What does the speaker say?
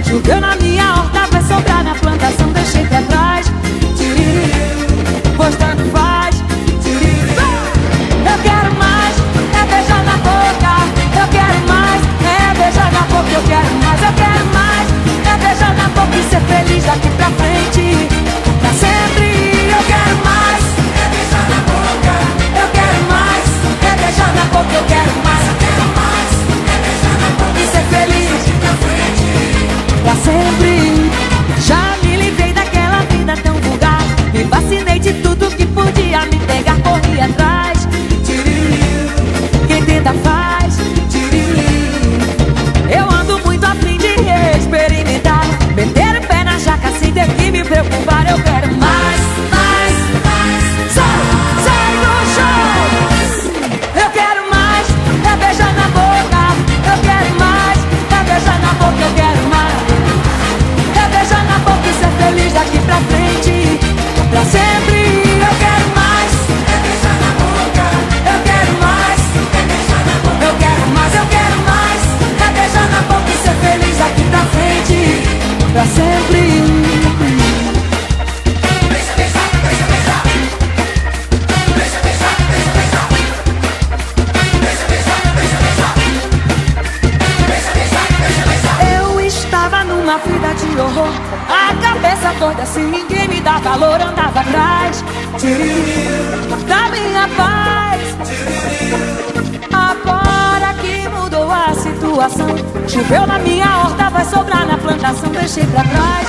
Choveu na minha horta, vai sobrar na plantação, deixei pra trás. Pois tanto faz. Eu quero mais, é beijar na boca. Eu quero mais, é beijar na boca. Eu quero mais, eu quero mais, é beijar na boca e ser feliz daqui pra frente, pra sempre. Eu quero mais, é beijar na boca. Eu quero mais, é beijar na boca. Eu quero mais, é beijar na boca e ser feliz daqui pra frente, pra sempre. Já me livrei daquela vida tão vulgar, me vacinei de tudo que podia me pegar, corri atrás. Quem tenta faz. Eu ando muito a fim de experimentar, meter o pé na jaca sem ter que me preocupar. Eu quero mais, mais, mais. Sai do chão. Eu quero mais, é beijar na boca. Eu quero mais, é beijar na boca. Eu quero mais, beijar na boca e ser feliz daqui pra frente, pra sempre. Eu quero mais, é beijar na boca. Eu quero mais, é beijar na boca. Eu quero mais, eu quero mais, é beijar na boca e ser feliz daqui pra frente, pra sempre. Beija, beija, beija, beija. Beija, beija, beija, beija. Beija, beija, beija, beija. Beija, beija, beija, beija. Eu estava numa vida de horror, a cabeça toda assim, ninguém me dá valor, andava atrás da minha paz. Agora que mudou a situação, choveu na minha horta, vai sobrar na plantação, deixei pra trás.